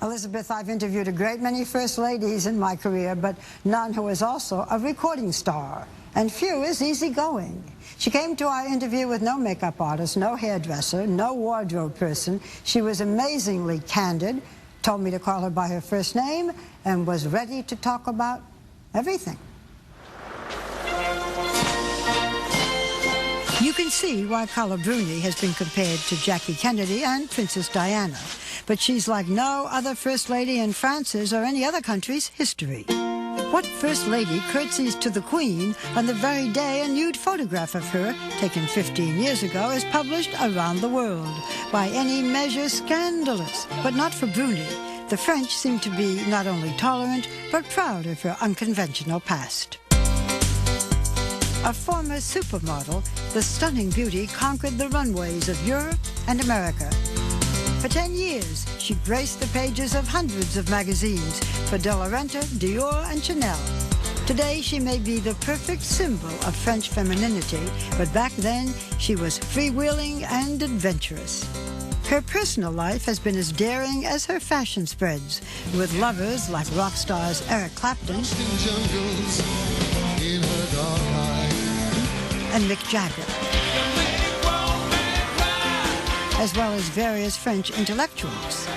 Elizabeth, I've interviewed a great many first ladies in my career, but none who is also a recording star, and few is easygoing. She came to our interview with no makeup artist, no hairdresser, no wardrobe person. She was amazingly candid, told me to call her by her first name, and was ready to talk about everything. You can see why Carla Bruni has been compared to Jackie Kennedy and Princess Diana. But she's like no other First Lady in France's or any other country's history. What First Lady curtsies to the Queen on the very day a nude photograph of her, taken 15 years ago, is published around the world? By any measure scandalous, but not for Bruni. The French seem to be not only tolerant, but proud of her unconventional past. A former supermodel, the stunning beauty conquered the runways of Europe and America. For 10 years, she graced the pages of hundreds of magazines for De La Renta, Dior, and Chanel. Today, she may be the perfect symbol of French femininity, but back then, she was freewheeling and adventurous. Her personal life has been as daring as her fashion spreads, with lovers like rock stars Eric Clapton and Mick Jagger, as well as various French intellectuals.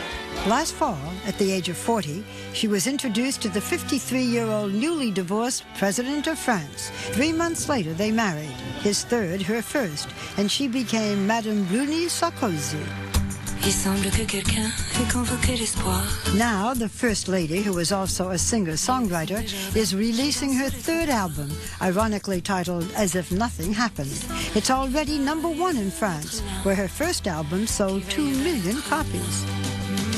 Last fall, at the age of 40, she was introduced to the 53-year-old newly divorced President of France. 3 months later, they married, his third, her first, and she became Madame Bruni Sarkozy. Now, the First Lady, who is also a singer-songwriter, is releasing her third album, ironically titled As If Nothing Happened. It's already #1 in France, where her first album sold 2 million copies.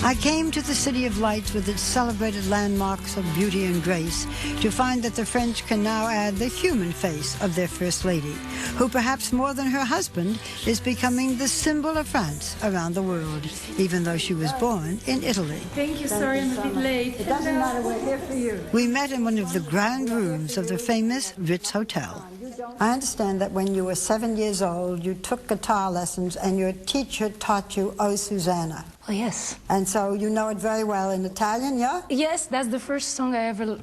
I came to the City of Lights with its celebrated landmarks of beauty and grace to find that the French can now add the human face of their First Lady, who perhaps more than her husband is becoming the symbol of France around the world, even though she was born in Italy. Thank you, sorry I'm a bit late. It doesn't matter, we're here for you. We met in one of the grand rooms of the famous Ritz Hotel. I understand that when you were 7 years old, you took guitar lessons and your teacher taught you O Susanna. Oh, yes. And so you know it very well in Italian, yeah? Yes, that's the first song I ever...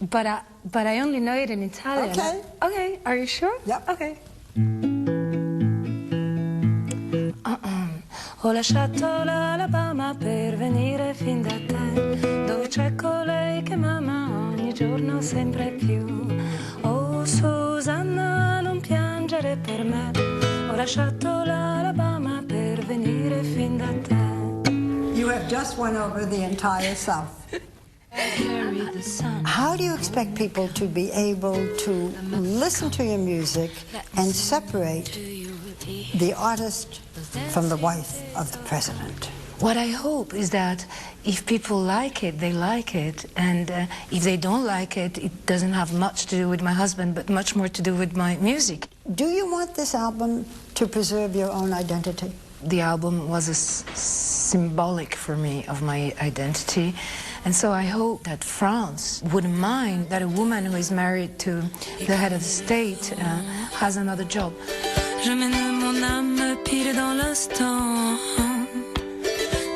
But I only know it in Italian. Okay. Okay, are you sure? Yep. Okay. Ho lasciato l'Alabama per venire fin da te, dove c'è colei che m'ama ogni giorno sempre più. Oh Susanna, non piangere per me, ho lasciato l'Alabama per venire fin da te. You have just won over the entire South. How do you expect people to be able to listen to your music and separate the artist from the wife of the president? What I hope is that if people like it, they like it. And if they don't like it, it doesn't have much to do with my husband, but much more to do with my music. Do you want this album to preserve your own identity? The album was a symbolic for me of my identity. And so I hope that France wouldn't mind that a woman who is married to the head of the state has another job. Je mène mon âme pile dans l'instant,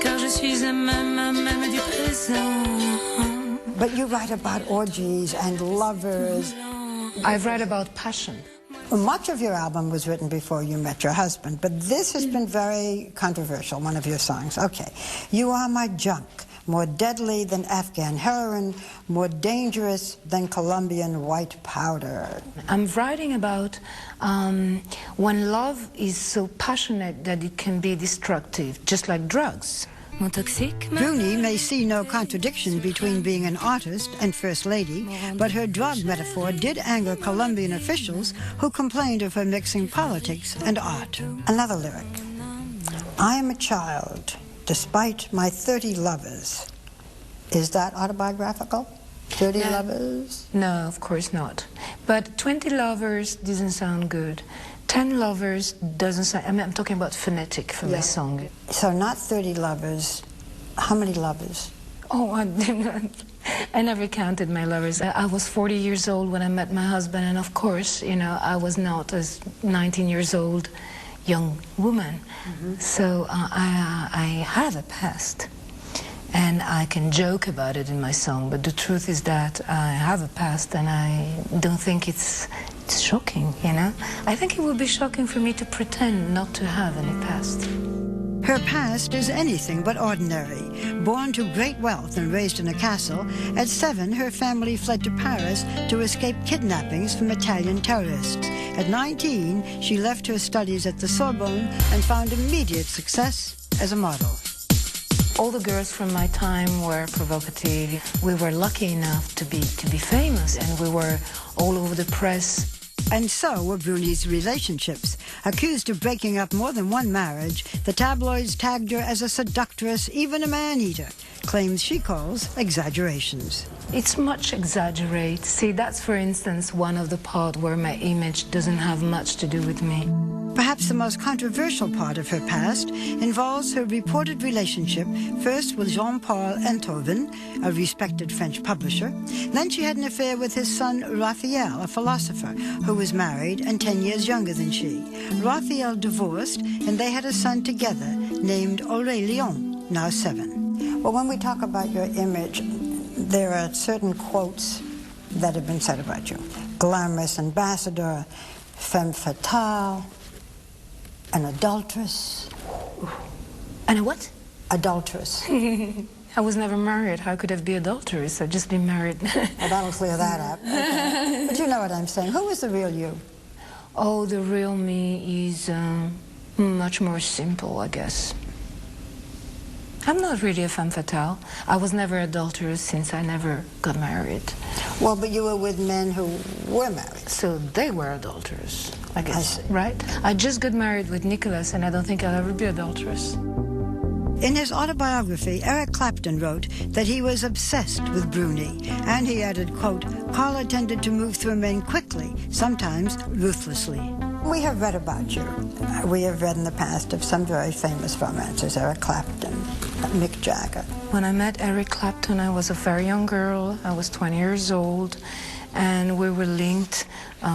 car je suis même du présent. But you write about orgies and lovers. I've read about passion. Much of your album was written before you met your husband, but this has been very controversial, one of your songs. Okay. You are my junk, more deadly than Afghan heroin, more dangerous than Colombian white powder. I'm writing about when love is so passionate that it can be destructive, just like drugs. Bruni may see no contradiction between being an artist and First Lady, but her drug metaphor did anger Colombian officials who complained of her mixing politics and art. Another lyric. I am a child, despite my 30 lovers. Is that autobiographical? 30 lovers? No, of course not. But 20 lovers doesn't sound good. 10 lovers doesn't sound... I mean, I'm talking about phonetic for my song. So not 30 lovers. How many lovers? Oh, I never counted my lovers. I was 40 years old when I met my husband, and of course, you know, I was not a 19 years old young woman. So I have a past. And I can joke about it in my song, but the truth is that I have a past and I don't think it's shocking, you know? I think it would be shocking for me to pretend not to have any past. Her past is anything but ordinary. Born to great wealth and raised in a castle, at 7 her family fled to Paris to escape kidnappings from Italian terrorists. At 19, she left her studies at the Sorbonne and found immediate success as a model. All the girls from my time were provocative. We were lucky enough to be famous, and we were all over the press. And so were Bruni's relationships. Accused of breaking up more than one marriage, the tabloids tagged her as a seductress, even a man-eater, claims she calls exaggerations. It's much exaggerated. See, that's, for instance, one of the parts where my image doesn't have much to do with me. Perhaps the most controversial part of her past involves her reported relationship first with Jean-Paul Enthoven, a respected French publisher. Then she had an affair with his son Raphael, a philosopher, who was married and 10 years younger than she. Raphael divorced, and they had a son together named Aurélien, now 7. Well, when we talk about your image, there are certain quotes that have been said about you. Glamorous ambassador, femme fatale, an adulteress. And a what? Adulteress. I was never married. How could I be adulteress? I've just been married. Well, that'll clear that up. Okay. But you know what I'm saying. Who is the real you? Oh, the real me is much more simple, I guess. I'm not really a femme fatale. I was never adulterous since I never got married. Well, but you were with men who were married. So they were adulterers, I guess, right? I just got married with Nicholas, and I don't think I'll ever be adulterous. In his autobiography, Eric Clapton wrote that he was obsessed with Bruni, and he added, quote, Carla tended to move through men quickly, sometimes ruthlessly. We have read about you. We have read in the past of some very famous romancers, Eric Clapton, Mick Jagger. When I met Eric Clapton, I was a very young girl. I was 20 years old, and we were linked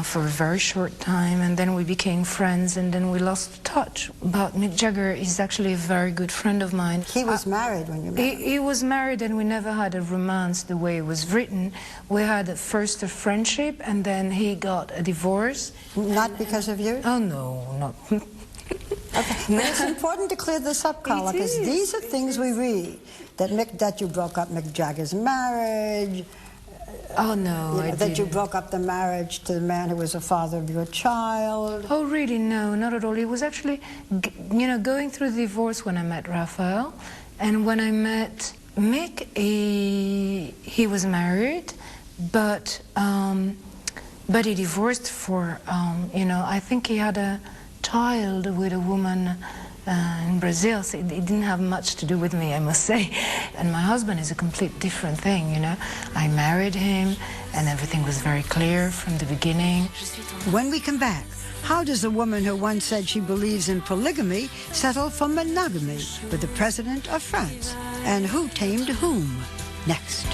for a very short time, and then we became friends, and then we lost touch. But Mick Jagger is actually a very good friend of mine. He was married when you met him. He was married, and we never had a romance the way it was written. We had first a friendship, and then he got a divorce. Not because of you? Oh, no, not. Okay. But it's important to clear this up, Carla, because these are things we read. That you broke up Mick Jagger's marriage. Oh, no, I that you broke up the marriage to the man who was the father of your child. Oh, really? No, not at all. It was actually, going through the divorce when I met Raphael. And when I met Mick, he was married, but he divorced for, I think he had a child with a woman in Brazil, so it didn't have much to do with me, I must say. And my husband is a complete different thing, I married him, and everything was very clear from the beginning. When we come back, how does a woman who once said she believes in polygamy settle for monogamy with the President of France? And who tamed whom? Next.